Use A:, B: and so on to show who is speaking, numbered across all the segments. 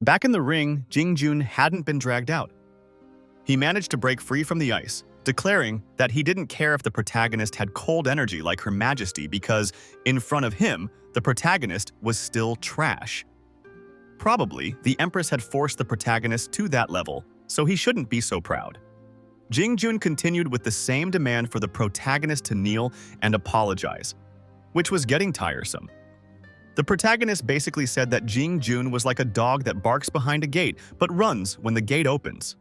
A: Back in the ring, Jing Jun hadn't been dragged out. He managed to break free from the ice, declaring that he didn't care if the protagonist had cold energy like Her Majesty because, in front of him, the protagonist was still trash. Probably, the Empress had forced the protagonist to that level, so he shouldn't be so proud. Jing Jun continued with the same demand for the protagonist to kneel and apologize, which was getting tiresome. The protagonist basically said that Jing Jun was like a dog that barks behind a gate but runs when the gate opens.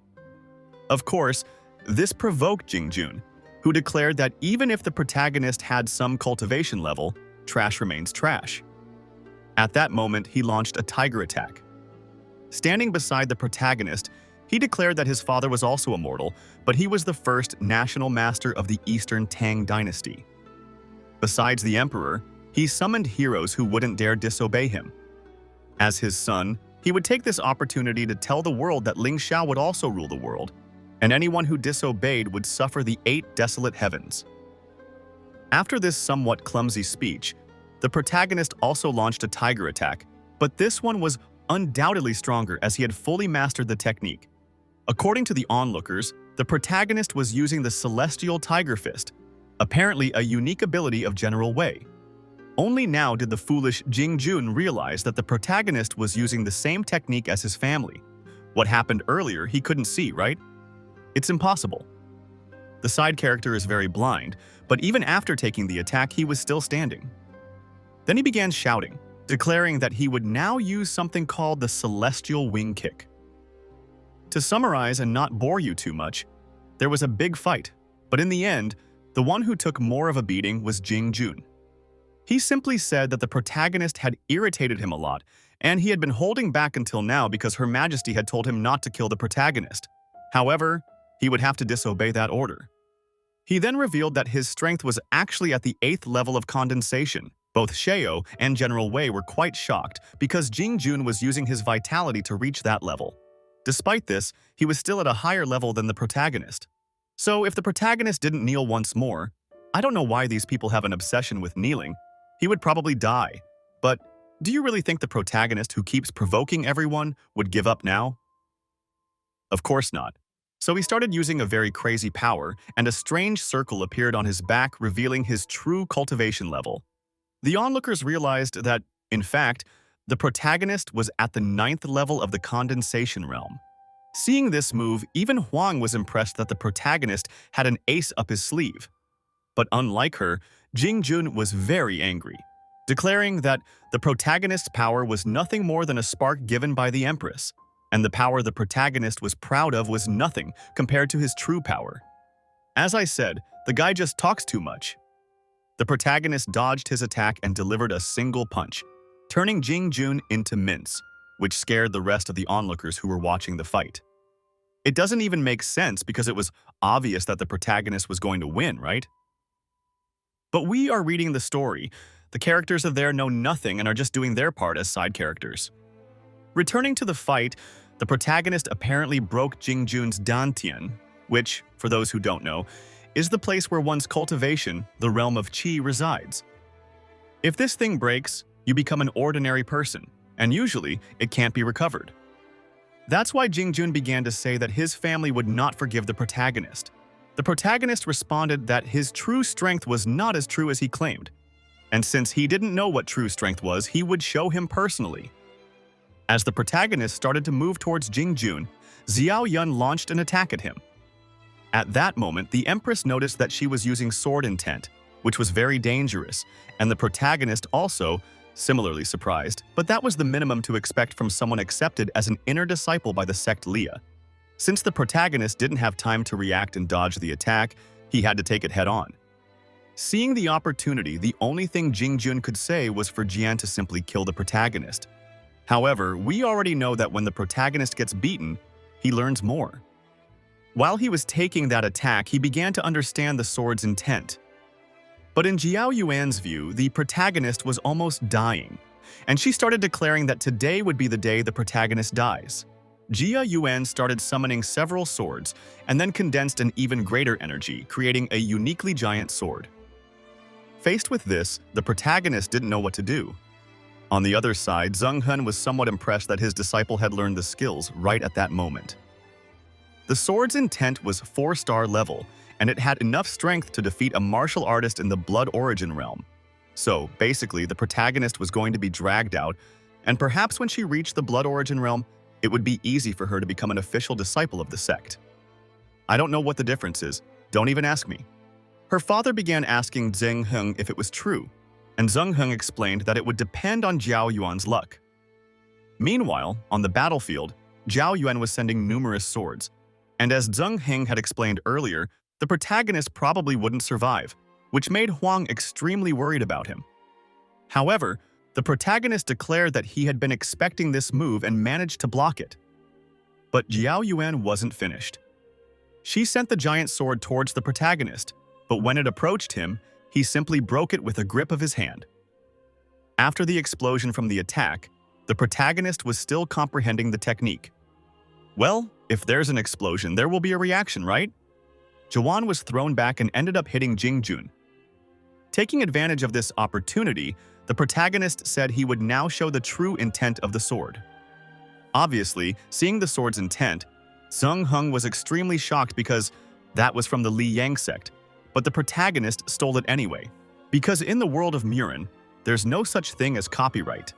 A: Of course, this provoked Jing Jun, who declared that even if the protagonist had some cultivation level, trash remains trash. At that moment, he launched a tiger attack. Standing beside the protagonist, he declared that his father was also immortal, but he was the first national master of the Eastern Tang dynasty. Besides the emperor, he summoned heroes who wouldn't dare disobey him. As his son, he would take this opportunity to tell the world that Ling Xiao would also rule the world, and anyone who disobeyed would suffer the 8 desolate heavens. After this somewhat clumsy speech, the protagonist also launched a tiger attack, but this one was undoubtedly stronger as he had fully mastered the technique. According to the onlookers, the protagonist was using the Celestial Tiger Fist, apparently a unique ability of General Wei. Only now did the foolish Jing Jun realize that the protagonist was using the same technique as his family. What happened earlier he couldn't see, right? It's impossible. The side character is very blind, but even after taking the attack, he was still standing. Then he began shouting, declaring that he would now use something called the Celestial Wing Kick. To summarize and not bore you too much, there was a big fight, but in the end, the one who took more of a beating was Jing Jun. He simply said that the protagonist had irritated him a lot, and he had been holding back until now because Her Majesty had told him not to kill the protagonist. However, he would have to disobey that order. He then revealed that his strength was actually at the 8th level of condensation. Both Xiao and General Wei were quite shocked because Jing Jun was using his vitality to reach that level. Despite this, he was still at a higher level than the protagonist. So if the protagonist didn't kneel once more, I don't know why these people have an obsession with kneeling. He would probably die. But do you really think the protagonist who keeps provoking everyone would give up now? Of course not. So he started using a very crazy power, and a strange circle appeared on his back, revealing his true cultivation level. The onlookers realized that, in fact, the protagonist was at the 9th level of the condensation realm. Seeing this move, even Huang was impressed that the protagonist had an ace up his sleeve. But unlike her, Jing Jun was very angry, declaring that the protagonist's power was nothing more than a spark given by the Empress, and the power the protagonist was proud of was nothing compared to his true power. As I said, the guy just talks too much. The protagonist dodged his attack and delivered a single punch, turning Jing Jun into mince, which scared the rest of the onlookers who were watching the fight. It doesn't even make sense because it was obvious that the protagonist was going to win, right? But we are reading the story. The characters of there know nothing and are just doing their part as side characters. Returning to the fight, the protagonist apparently broke Jing Jun's dantian, which, for those who don't know, is the place where one's cultivation, the realm of qi, resides. If this thing breaks, you become an ordinary person, and usually it can't be recovered. That's why Jing Jun began to say that his family would not forgive the protagonist. The protagonist responded that his true strength was not as true as he claimed, and since he didn't know what true strength was, he would show him personally. As the protagonist started to move towards Jing Jun, Xiao Yun launched an attack at him. At that moment, the Empress noticed that she was using sword intent, which was very dangerous, and the protagonist also, similarly surprised, but that was the minimum to expect from someone accepted as an inner disciple by the sect Leah. Since the protagonist didn't have time to react and dodge the attack, he had to take it head-on. Seeing the opportunity, the only thing Jing Jun could say was for Jian to simply kill the protagonist. However, we already know that when the protagonist gets beaten, he learns more. While he was taking that attack, he began to understand the sword's intent. But in Jiao Yuan's view, the protagonist was almost dying, and she started declaring that today would be the day the protagonist dies. Jia Yuan started summoning several swords and then condensed an even greater energy, creating a uniquely giant sword. Faced with this, the protagonist didn't know what to do. On the other side, Zheng Hun was somewhat impressed that his disciple had learned the skills right at that moment. The sword's intent was 4-star level, and it had enough strength to defeat a martial artist in the Blood Origin realm. So, basically, the protagonist was going to be dragged out, and perhaps when she reached the Blood Origin realm, it would be easy for her to become an official disciple of the sect. I don't know what the difference is. Don't even ask me. Her father began asking Zheng Hun if it was true, and Zheng Hun explained that it would depend on Zhao Yuan's luck. Meanwhile, on the battlefield, Zhao Yuan was sending numerous swords, and as Zheng Hun had explained earlier, the protagonist probably wouldn't survive, which made Huang extremely worried about him. However, the protagonist declared that he had been expecting this move and managed to block it. But Zhao Yuan wasn't finished. She sent the giant sword towards the protagonist, but when it approached him, he simply broke it with a grip of his hand. After the explosion from the attack, the protagonist was still comprehending the technique. Well, if there's an explosion, there will be a reaction, right? Zhuan was thrown back and ended up hitting Jing Jun. Taking advantage of this opportunity, the protagonist said he would now show the true intent of the sword. Obviously, seeing the sword's intent, Zheng Hun was extremely shocked because that was from the Li Yang sect, but the protagonist stole it anyway, because in the world of Murin, there's no such thing as copyright.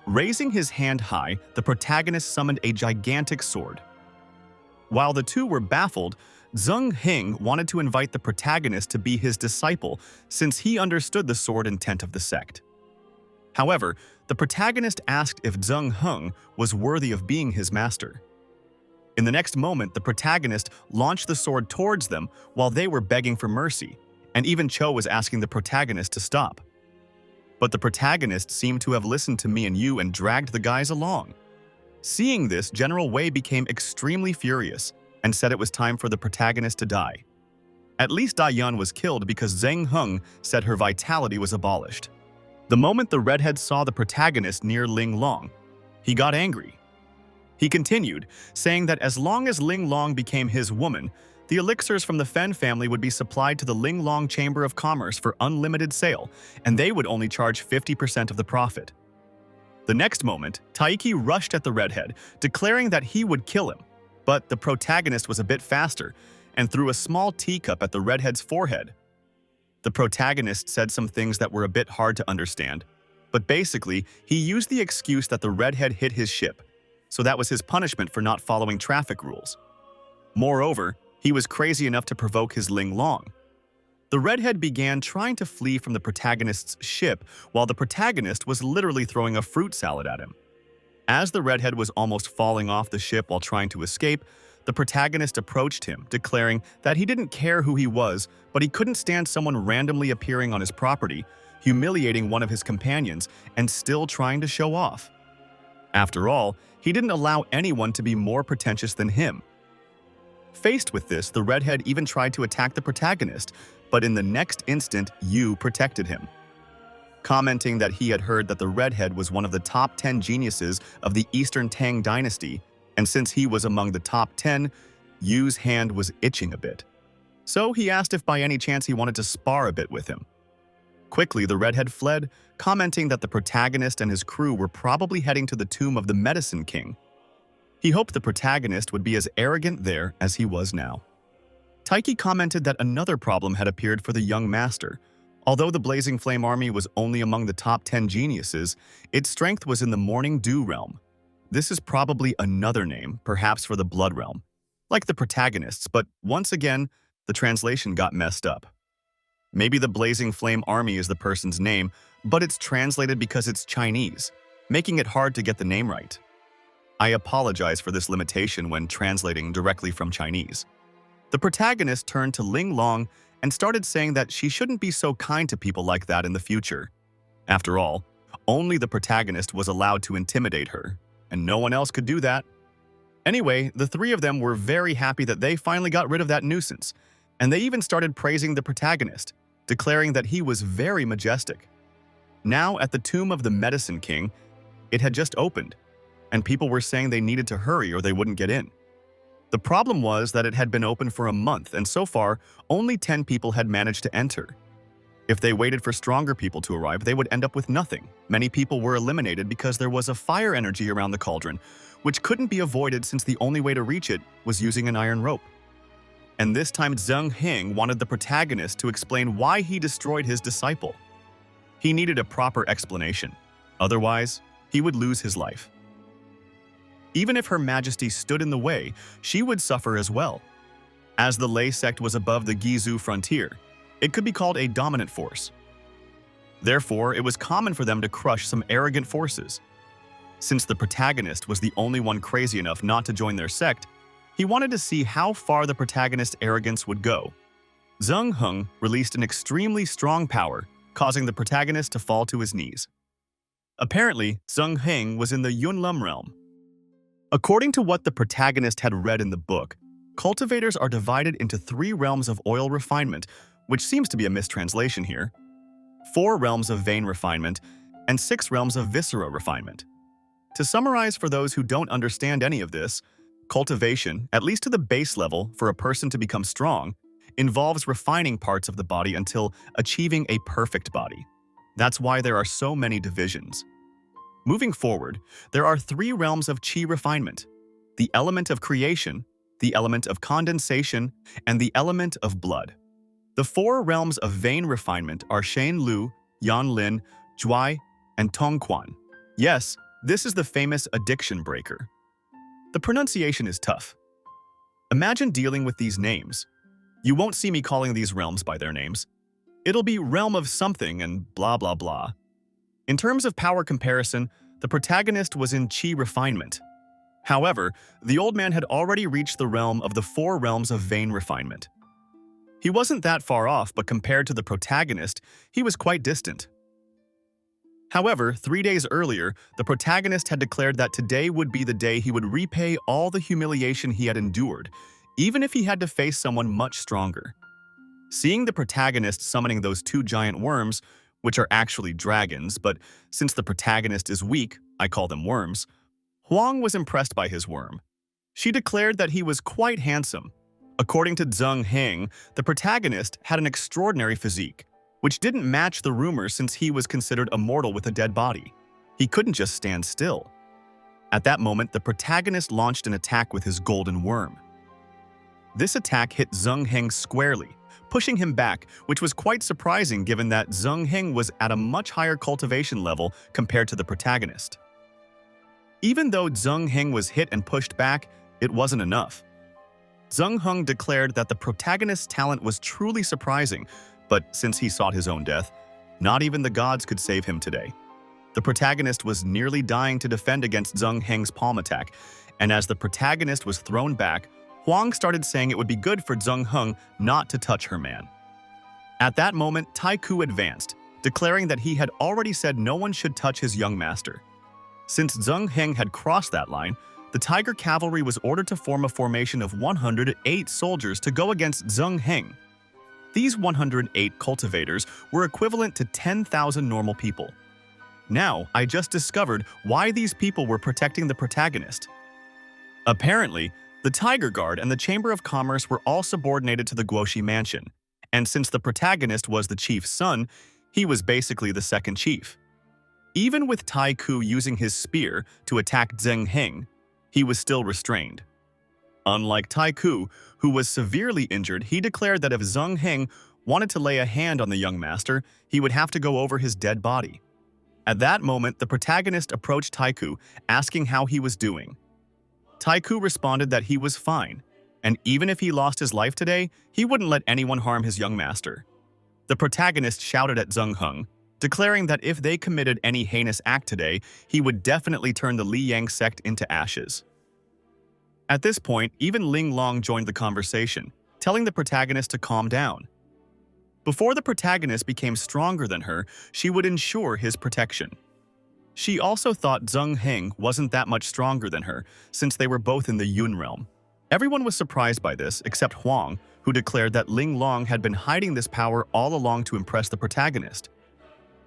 A: Raising his hand high, the protagonist summoned a gigantic sword. While the two were baffled, Zheng Hun wanted to invite the protagonist to be his disciple since he understood the sword intent of the sect. However, the protagonist asked if Zheng Hun was worthy of being his master. In the next moment, the protagonist launched the sword towards them while they were begging for mercy, and even Cho was asking the protagonist to stop. But the protagonist seemed to have listened to me and you and dragged the guys along. Seeing this, General Wei became extremely furious and said it was time for the protagonist to die. At least Dai-Yun was killed because Zheng Hun said her vitality was abolished. The moment the redhead saw the protagonist near Ling Long, he got angry. He continued, saying that as long as Ling Long became his woman, the elixirs from the Fen family would be supplied to the Ling Long Chamber of Commerce for unlimited sale, and they would only charge 50% of the profit. The next moment, Taiki rushed at the redhead, declaring that he would kill him, but the protagonist was a bit faster and threw a small teacup at the redhead's forehead. The protagonist said some things that were a bit hard to understand, but basically, he used the excuse that the redhead hit his ship, so that was his punishment for not following traffic rules. Moreover, he was crazy enough to provoke his Ling Long. The redhead began trying to flee from the protagonist's ship while the protagonist was literally throwing a fruit salad at him. As the redhead was almost falling off the ship while trying to escape, the protagonist approached him, declaring that he didn't care who he was, but he couldn't stand someone randomly appearing on his property, humiliating one of his companions, and still trying to show off. After all, he didn't allow anyone to be more pretentious than him. Faced with this, the redhead even tried to attack the protagonist, but in the next instant, Yu protected him. Commenting that he had heard that the redhead was one of the top 10 geniuses of the Eastern Tang dynasty, and since he was among the top 10, Yu's hand was itching a bit. So he asked if by any chance he wanted to spar a bit with him. Quickly, the redhead fled, commenting that the protagonist and his crew were probably heading to the tomb of the Medicine King. He hoped the protagonist would be as arrogant there as he was now. Taiki commented that another problem had appeared for the young master. Although the Blazing Flame Army was only among the top 10 geniuses, its strength was in the Morning Dew realm. This is probably another name, perhaps for the Blood realm, like the protagonists, but once again, the translation got messed up. Maybe the Blazing Flame Army is the person's name, but it's translated because it's Chinese, making it hard to get the name right. I apologize for this limitation when translating directly from Chinese. The protagonist turned to Ling Long and started saying that she shouldn't be so kind to people like that in the future. After all, only the protagonist was allowed to intimidate her, and no one else could do that. Anyway, the three of them were very happy that they finally got rid of that nuisance, and they even started praising the protagonist, declaring that he was very majestic. Now, at the tomb of the Medicine King, it had just opened, and people were saying they needed to hurry or they wouldn't get in. The problem was that it had been open for a month, and so far, only 10 people had managed to enter. If they waited for stronger people to arrive, they would end up with nothing. Many people were eliminated because there was a fire energy around the cauldron, which couldn't be avoided since the only way to reach it was using an iron rope. And this time Zheng Hing wanted the protagonist to explain why he destroyed his disciple. He needed a proper explanation. Otherwise, he would lose his life. Even if Her Majesty stood in the way, she would suffer as well. As the Lei sect was above the Gizu frontier, it could be called a dominant force. Therefore, it was common for them to crush some arrogant forces. Since the protagonist was the only one crazy enough not to join their sect, he wanted to see how far the protagonist's arrogance would go. Zheng Heng released an extremely strong power, causing the protagonist to fall to his knees. Apparently, Zheng Heng was in the Yunlum realm. According to what the protagonist had read in the book, cultivators are divided into 3 realms of oil refinement, which seems to be a mistranslation here, 4 realms of vein refinement, and 6 realms of viscera refinement. To summarize for those who don't understand any of this, cultivation, at least to the base level for a person to become strong, involves refining parts of the body until achieving a perfect body. That's why there are so many divisions. Moving forward, there are 3 realms of qi refinement: the element of creation, the element of condensation, and the element of blood. The 4 realms of vein refinement are Shen Lu, Yan Lin, Zhuai, and Tongquan. Yes, this is the famous addiction breaker. The pronunciation is tough. Imagine dealing with these names. You won't see me calling these realms by their names. It'll be realm of something and blah blah blah. In terms of power comparison, the protagonist was in qi refinement. However, the old man had already reached the realm of the 4 realms of vein refinement. He wasn't that far off, but compared to the protagonist, he was quite distant. However, 3 days earlier, the protagonist had declared that today would be the day he would repay all the humiliation he had endured, even if he had to face someone much stronger. Seeing the protagonist summoning those 2 giant worms, which are actually dragons, but since the protagonist is weak, I call them worms, Huang was impressed by his worm. She declared that he was quite handsome. According to Zheng Heng, the protagonist had an extraordinary physique, which didn't match the rumors since he was considered immortal with a dead body. He couldn't just stand still. At that moment, the protagonist launched an attack with his golden worm. This attack hit Zheng Heng squarely, pushing him back, which was quite surprising given that Zheng Heng was at a much higher cultivation level compared to the protagonist. Even though Zheng Heng was hit and pushed back, it wasn't enough. Zheng Heng declared that the protagonist's talent was truly surprising, but since he sought his own death, not even the gods could save him today. The protagonist was nearly dying to defend against Zheng Heng's palm attack, and as the protagonist was thrown back, Huang started saying it would be good for Zheng Heng not to touch her man. At that moment, Taiku advanced, declaring that he had already said no one should touch his young master. Since Zheng Heng had crossed that line, the Tiger Cavalry was ordered to form a formation of 108 soldiers to go against Zheng Heng. These 108 cultivators were equivalent to 10,000 normal people. Now, I just discovered why these people were protecting the protagonist. Apparently, the Tiger Guard and the Chamber of Commerce were all subordinated to the Guoxi Mansion, and since the protagonist was the chief's son, he was basically the second chief. Even with Tai Ku using his spear to attack Zheng Heng, he was still restrained. Unlike Tai Ku, who was severely injured, he declared that if Zheng Heng wanted to lay a hand on the young master, he would have to go over his dead body. At that moment, the protagonist approached Taiku, asking how he was doing. Taiku responded that he was fine, and even if he lost his life today, he wouldn't let anyone harm his young master. The protagonist shouted at Zheng Heng, declaring that if they committed any heinous act today, he would definitely turn the Li Yang sect into ashes. At this point, even Ling Long joined the conversation, telling the protagonist to calm down. Before the protagonist became stronger than her, she would ensure his protection. She also thought Zheng Heng wasn't that much stronger than her, since they were both in the Yun realm. Everyone was surprised by this, except Huang, who declared that Ling Long had been hiding this power all along to impress the protagonist.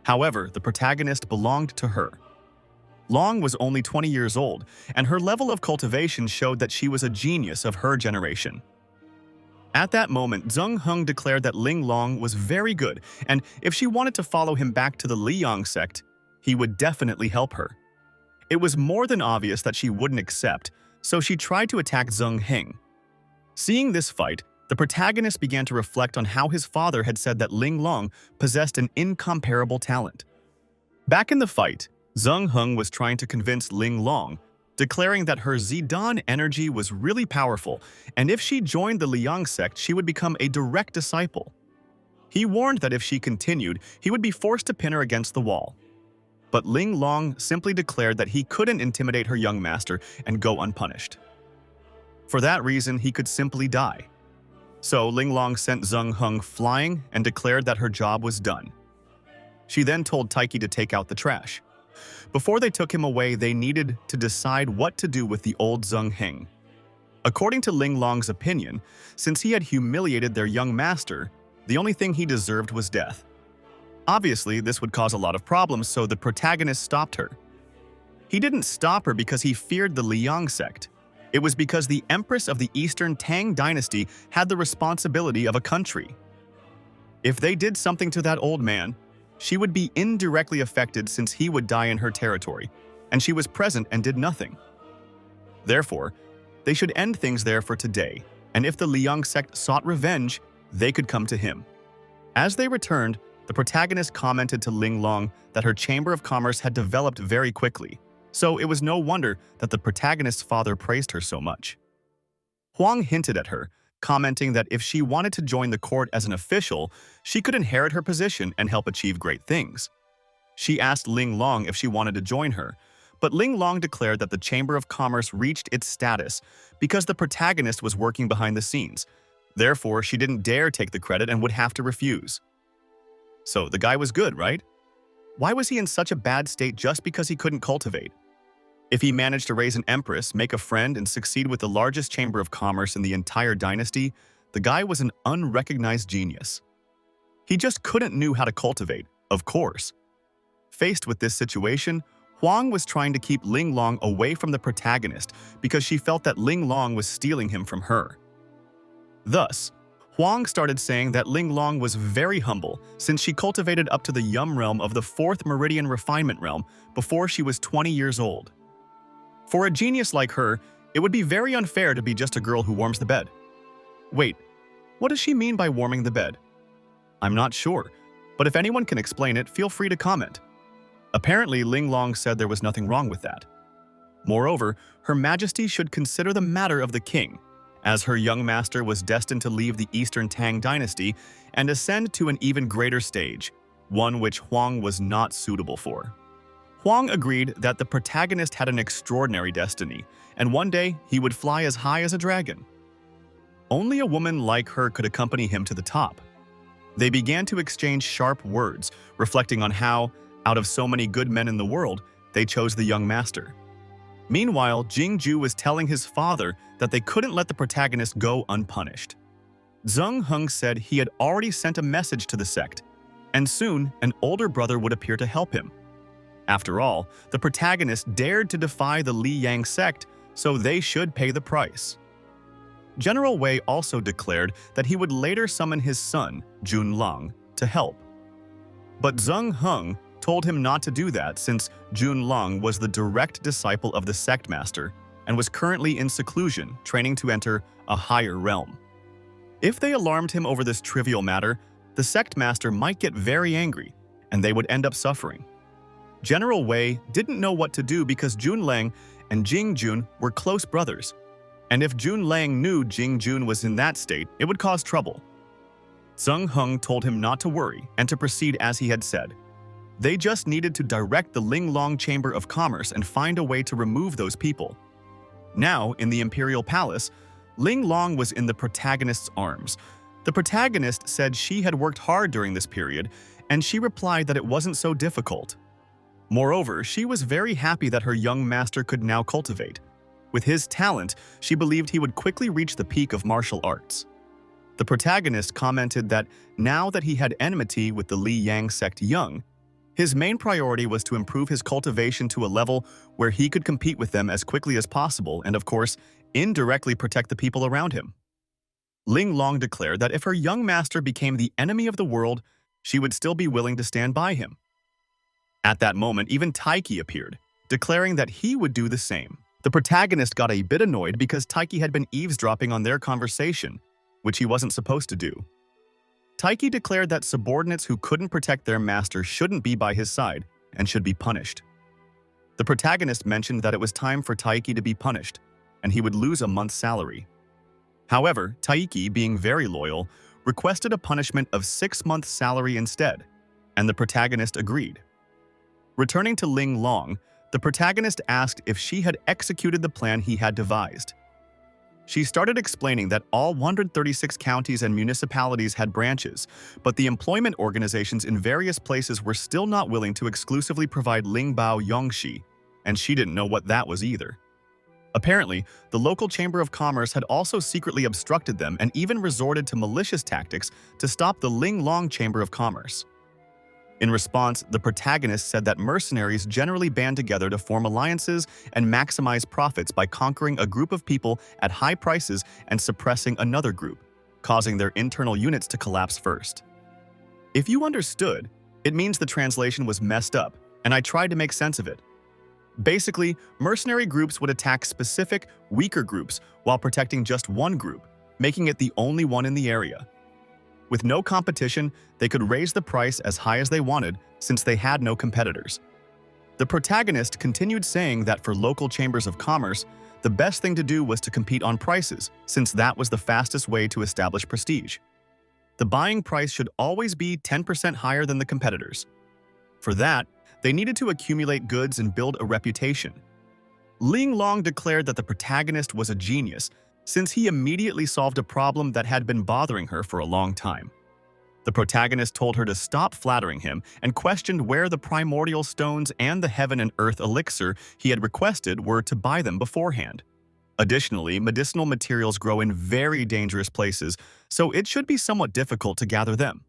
A: However, the protagonist belonged to her. Long was only 20 years old, and her level of cultivation showed that she was a genius of her generation. At that moment, Zheng Heng declared that Ling Long was very good, and if she wanted to follow him back to the Liang sect, he would definitely help her. It was more than obvious that she wouldn't accept, so she tried to attack Zheng Heng. Seeing this fight, the protagonist began to reflect on how his father had said that Ling Long possessed an incomparable talent. Back in the fight, Zheng Heng was trying to convince Ling Long, declaring that her Zidane energy was really powerful, and if she joined the Liang sect, she would become a direct disciple. He warned that if she continued, he would be forced to pin her against the wall. But Ling Long simply declared that he couldn't intimidate her young master and go unpunished. For that reason, he could simply die. So Ling Long sent Zheng Heng flying and declared that her job was done. She then told Taiki to take out the trash. Before they took him away, they needed to decide what to do with the old Zheng Heng. According to Ling Long's opinion, since he had humiliated their young master, the only thing he deserved was death. Obviously, this would cause a lot of problems, so the protagonist stopped her. He didn't stop her because he feared the Liang sect. It was because the Empress of the Eastern Tang dynasty had the responsibility of a country. If they did something to that old man, she would be indirectly affected since he would die in her territory, and she was present and did nothing. Therefore, they should end things there for today, and if the Liang sect sought revenge, they could come to him. As they returned, the protagonist commented to Ling Long that her Chamber of Commerce had developed very quickly, so it was no wonder that the protagonist's father praised her so much. Huang hinted at her, commenting that if she wanted to join the court as an official, she could inherit her position and help achieve great things. She asked Ling Long if she wanted to join her, but Ling Long declared that the Chamber of Commerce reached its status because the protagonist was working behind the scenes. Therefore, she didn't dare take the credit and would have to refuse. So the guy was good, right? Why was he in such a bad state just because he couldn't cultivate? If he managed to raise an empress, make a friend, and succeed with the largest chamber of commerce in the entire dynasty, the guy was an unrecognized genius. He just couldn't knew how to cultivate, of course. Faced with this situation, Huang was trying to keep Ling Long away from the protagonist because she felt that Ling Long was stealing him from her. Thus, Huang started saying that Ling Long was very humble since she cultivated up to the Yum realm of the 4th Meridian Refinement realm before she was 20 years old. For a genius like her, it would be very unfair to be just a girl who warms the bed. Wait, what does she mean by warming the bed? I'm not sure, but if anyone can explain it, feel free to comment. Apparently, Ling Long said there was nothing wrong with that. Moreover, Her Majesty should consider the matter of the king, as her young master was destined to leave the Eastern Tang dynasty and ascend to an even greater stage, one which Huang was not suitable for. Huang agreed that the protagonist had an extraordinary destiny, and one day he would fly as high as a dragon. Only a woman like her could accompany him to the top. They began to exchange sharp words, reflecting on how, out of so many good men in the world, they chose the young master. Meanwhile, Jing Jun was telling his father that they couldn't let the protagonist go unpunished. Zheng Heng said he had already sent a message to the sect, and soon an older brother would appear to help him. After all, the protagonist dared to defy the Liang sect, so they should pay the price. General Wei also declared that he would later summon his son, Jun Long, to help. But Zheng Heng told him not to do that since Jun Long was the direct disciple of the sect master and was currently in seclusion, training to enter a higher realm. If they alarmed him over this trivial matter, the sect master might get very angry, and they would end up suffering. General Wei didn't know what to do because Jun Lang and Jing Jun were close brothers, and if Jun Lang knew Jing Jun was in that state, it would cause trouble. Zheng Heng told him not to worry and to proceed as he had said. They just needed to direct the Ling Long Chamber of Commerce and find a way to remove those people. Now, in the Imperial Palace, Ling Long was in the protagonist's arms. The protagonist said she had worked hard during this period, and she replied that it wasn't so difficult. Moreover, she was very happy that her young master could now cultivate. With his talent, she believed he would quickly reach the peak of martial arts. The protagonist commented that now that he had enmity with the Liang sect young, his main priority was to improve his cultivation to a level where he could compete with them as quickly as possible and, of course, indirectly protect the people around him. Ling Long declared that if her young master became the enemy of the world, she would still be willing to stand by him. At that moment, even Taiki appeared, declaring that he would do the same. The protagonist got a bit annoyed because Taiki had been eavesdropping on their conversation, which he wasn't supposed to do. Taiki declared that subordinates who couldn't protect their master shouldn't be by his side and should be punished. The protagonist mentioned that it was time for Taiki to be punished, and he would lose a month's salary. However, Taiki, being very loyal, requested a punishment of 6 months' salary instead, and the protagonist agreed. Returning to Ling Long, the protagonist asked if she had executed the plan he had devised. She started explaining that all 136 counties and municipalities had branches, but the employment organizations in various places were still not willing to exclusively provide Lingbao Yongxi, and she didn't know what that was either. Apparently, the local Chamber of Commerce had also secretly obstructed them and even resorted to malicious tactics to stop the Ling Long Chamber of Commerce. In response, the protagonist said that mercenaries generally band together to form alliances and maximize profits by conquering a group of people at high prices and suppressing another group, causing their internal units to collapse first. If you understood, it means the translation was messed up, and I tried to make sense of it. Basically, mercenary groups would attack specific, weaker groups while protecting just one group, making it the only one in the area. With no competition, they could raise the price as high as they wanted since they had no competitors. The protagonist continued saying that for local chambers of commerce, the best thing to do was to compete on prices, since that was the fastest way to establish prestige. The buying price should always be 10% higher than the competitors. For that, they needed to accumulate goods and build a reputation. Ling Long declared that the protagonist was a genius, since he immediately solved a problem that had been bothering her for a long time. The protagonist told her to stop flattering him and questioned where the primordial stones and the heaven and earth elixir he had requested were to buy them beforehand. Additionally, medicinal materials grow in very dangerous places, so it should be somewhat difficult to gather them.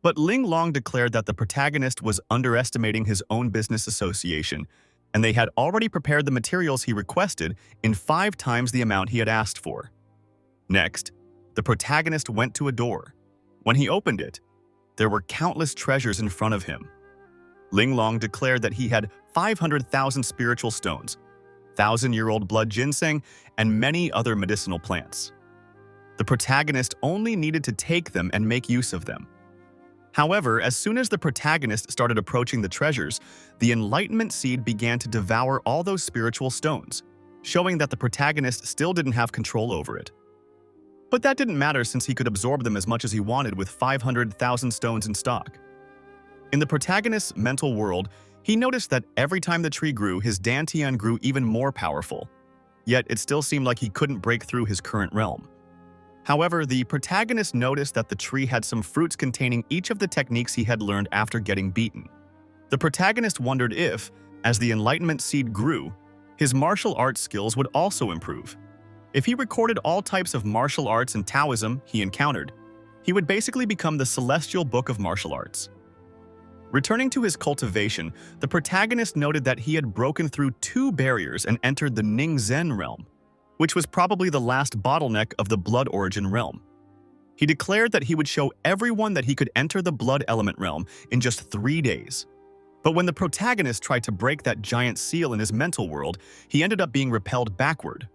A: But Ling Long declared that the protagonist was underestimating his own business association, and they had already prepared the materials he requested in 5 times the amount he had asked for. Next, the protagonist went to a door. When he opened it, there were countless treasures in front of him. Ling Long declared that he had 500,000 spiritual stones, 1,000-year-old blood ginseng, and many other medicinal plants. The protagonist only needed to take them and make use of them. However, as soon as the protagonist started approaching the treasures, the enlightenment seed began to devour all those spiritual stones, showing that the protagonist still didn't have control over it. But that didn't matter since he could absorb them as much as he wanted with 500,000 stones in stock. In the protagonist's mental world, he noticed that every time the tree grew, his dantian grew even more powerful. Yet it still seemed like he couldn't break through his current realm. However, the protagonist noticed that the tree had some fruits containing each of the techniques he had learned after getting beaten. The protagonist wondered if, as the enlightenment seed grew, his martial arts skills would also improve. If he recorded all types of martial arts and Taoism he encountered, he would basically become the celestial book of martial arts. Returning to his cultivation, the protagonist noted that he had broken through 2 barriers and entered the Ningzhen realm, which was probably the last bottleneck of the blood origin realm. He declared that he would show everyone that he could enter the blood element realm in just 3 days. But when the protagonist tried to break that giant seal in his mental world, he ended up being repelled backward.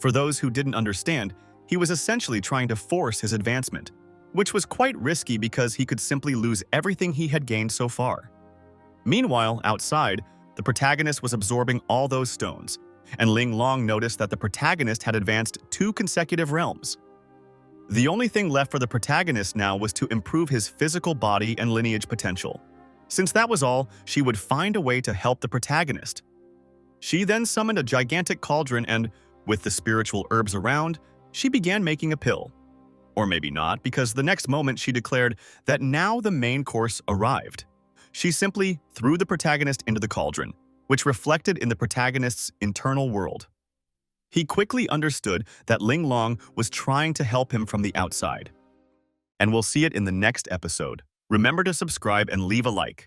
A: For those who didn't understand, he was essentially trying to force his advancement, which was quite risky because he could simply lose everything he had gained so far. Meanwhile, outside, the protagonist was absorbing all those stones, and Ling Long noticed that the protagonist had advanced 2 consecutive realms. The only thing left for the protagonist now was to improve his physical body and lineage potential. Since that was all, she would find a way to help the protagonist. She then summoned a gigantic cauldron and, with the spiritual herbs around, she began making a pill. Or maybe not, because the next moment she declared that now the main course arrived. She simply threw the protagonist into the cauldron, which reflected in the protagonist's internal world. He quickly understood that Ling Long was trying to help him from the outside. And we'll see it in the next episode. Remember to subscribe and leave a like.